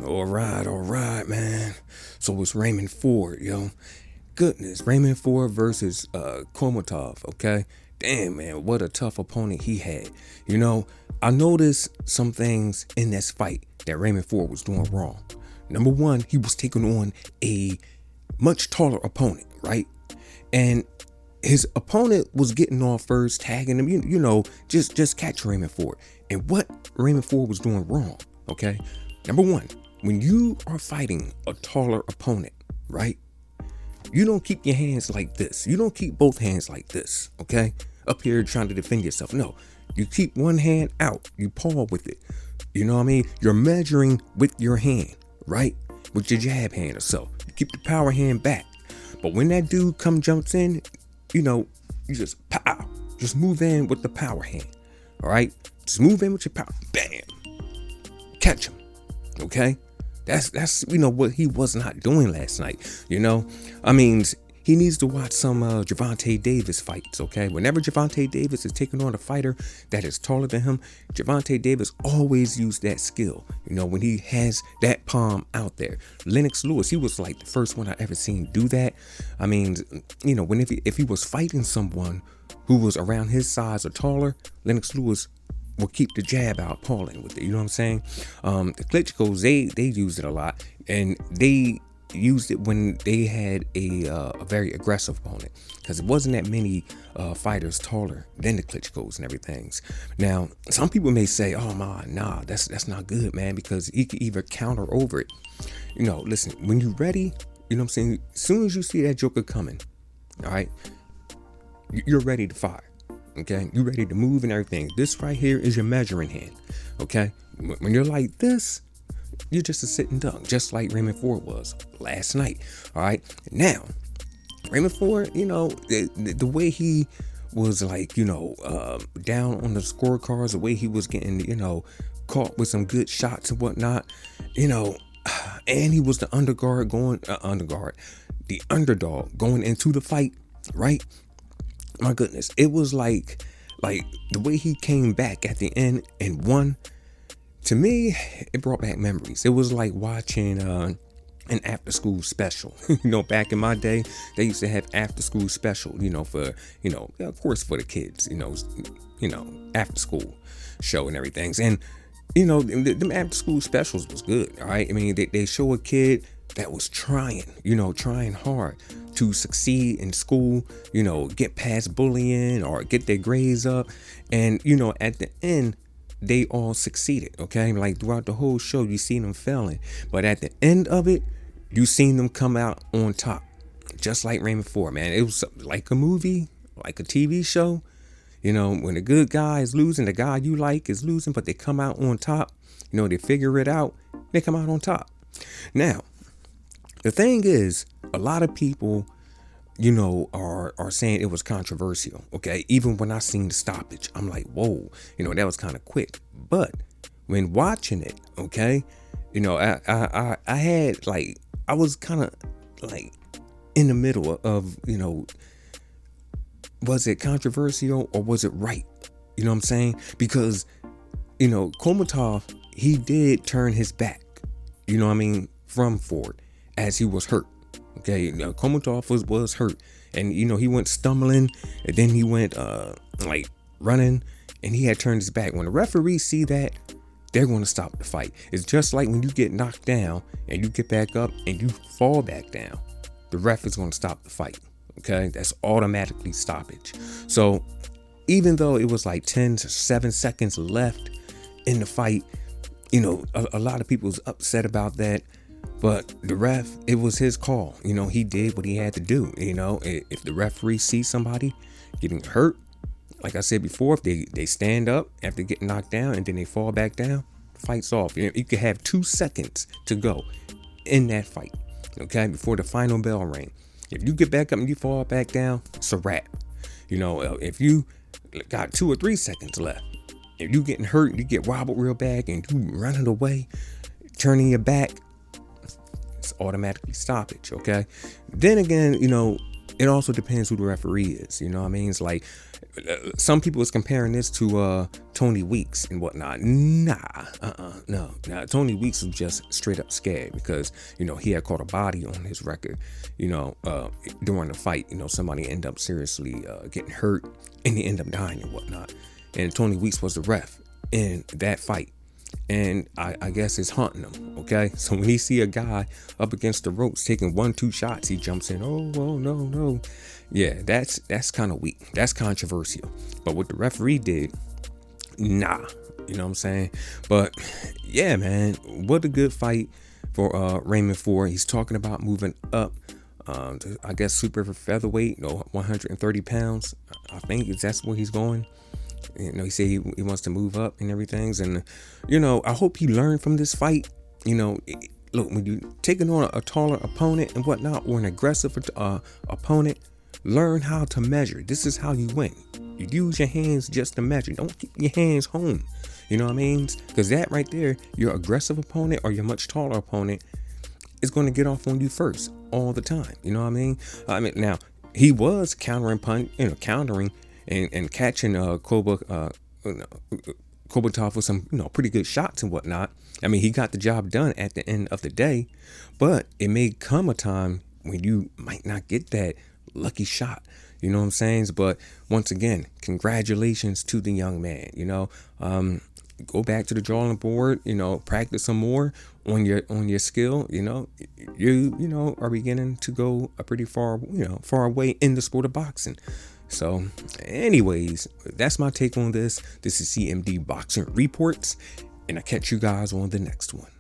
All right, man. So it's Raymond Ford, yo. Goodness, Raymond Ford versus Komatov, okay? Damn, man, what a tough opponent he had. I noticed some things in this fight that Raymond Ford was doing wrong. Number one, he was taking on a much taller opponent, right? And his opponent was getting off first, tagging him, just catch Raymond Ford. And what Raymond Ford was doing wrong, okay? Number one, when you are fighting a taller opponent, right? You don't keep your hands like this. You don't keep both hands like this, okay? Up here trying to defend yourself. No, you keep one hand out. You paw with it. You know what I mean? You're measuring with your hand, right? With your jab hand or so. You keep the power hand back. But when that dude jumps in, you just pow. Just move in with the power hand, all right? Just move in with your power. Bam. Catch him, okay? That's what he was not doing last night. I mean, he needs to watch some Gervonta Davis fights. Okay, whenever Gervonta Davis is taking on a fighter that is taller than him, Gervonta Davis always used that skill. When he has that palm out there. Lennox Lewis, he was like the first one I ever seen do that. I mean, if he was fighting someone who was around his size or taller, Lennox Lewis will keep the jab out, pawing with it. You know what I'm saying? The Klitschko's, they used it a lot, and they used it when they had a very aggressive opponent, because it wasn't that many fighters taller than the Klitschko's and everything. Now, some people may say, "Oh man, nah, that's not good, man," because he could either counter over it. Listen, when you're ready, you know what I'm saying. As soon as you see that joker coming, all right, you're ready to fire. Okay, you ready to move and everything. This right here is your measuring hand. Okay, when you're like this, you're just a sitting duck, just like Raymond Ford was last night. All right, now Raymond Ford, the way he was like, down on the scorecards, the way he was getting, caught with some good shots and whatnot, and he was the the underdog going into the fight, right? My goodness, it was like the way he came back at the end and won. To me, it brought back memories. It was like watching an after school special. Back in my day, they used to have after school special, for, of course for the kids, after school show and everything. And, them after school specials was good. All right. I mean, they show a kid that was trying hard to succeed in school, get past bullying or get their grades up. And, at the end, they all succeeded. Okay. Like throughout the whole show, you see them failing. But at the end of it, you seen them come out on top. Just like Raymond Ford, man. It was like a movie, like a TV show. When the good guy is losing, the guy you like is losing, but they come out on top. They figure it out. They come out on top. Now, the thing is, a lot of people, are saying it was controversial. Okay, even when I seen the stoppage, I'm like, whoa, that was kind of quick. But when watching it, okay, I had like, I was kind of like in the middle of, was it controversial or was it right? You know what I'm saying? Because, Komatov, he did turn his back, from Ford as he was hurt. Okay, now Komatov was hurt, and he went stumbling, and then he went like running, and he had turned his back. When the referees see that, they're going to stop the fight. It's just like when you get knocked down and you get back up and you fall back down, the ref is going to stop the fight. Okay, that's automatically stoppage. So even though it was like 10 to 7 seconds left in the fight, a lot of people was upset about that. But the ref, it was his call. He did what he had to do. If the referee sees somebody getting hurt, like I said before, if they stand up after getting knocked down and then they fall back down, the fight's off. You could have 2 seconds to go in that fight, okay, before the final bell ring. If you get back up and you fall back down, it's a wrap. If you got 2 or 3 seconds left, if you getting hurt, you get wobbled real bad and you running away, turning your back, automatically stoppage. Okay, then again, it also depends who the referee is. You know what I mean? It's like some people is comparing this to Tony Weeks and whatnot. No. Now, Tony Weeks was just straight up scared because, you know, he had caught a body on his record, you know, during the fight. You know, somebody ended up seriously getting hurt and he ended up dying and whatnot. And Tony Weeks was the ref in that fight. And I guess it's haunting him, okay? So when he see a guy up against the ropes taking 1-2 shots, he jumps in, oh, no. Yeah, that's kind of weak. That's controversial. But what the referee did, nah, you know what I'm saying? But yeah, man, what a good fight for Raymond 4. He's talking about moving up to, I guess, super featherweight, 130 pounds. I think that's where he's going. You know, he said he wants to move up and everything. And, you know, I hope he learned from this fight. You know, look, when you're taking on a taller opponent and whatnot, or an aggressive opponent, learn how to measure. This is how you win. You use your hands just to measure. Don't keep your hands home. You know what I mean? Because that right there, your aggressive opponent or your much taller opponent is going to get off on you first all the time. You know what I mean? Now, he was countering and catching Kobatov with some, you know, pretty good shots and whatnot. I mean, he got the job done at the end of the day, but it may come a time when you might not get that lucky shot. You know what I'm saying? But once again, congratulations to the young man. You know, go back to the drawing board. You know, practice some more on your skill. You know, you are beginning to go a pretty far away in the sport of boxing. So anyways, that's my take on this. This is CMD Boxing Reports, and I'll catch you guys on the next one.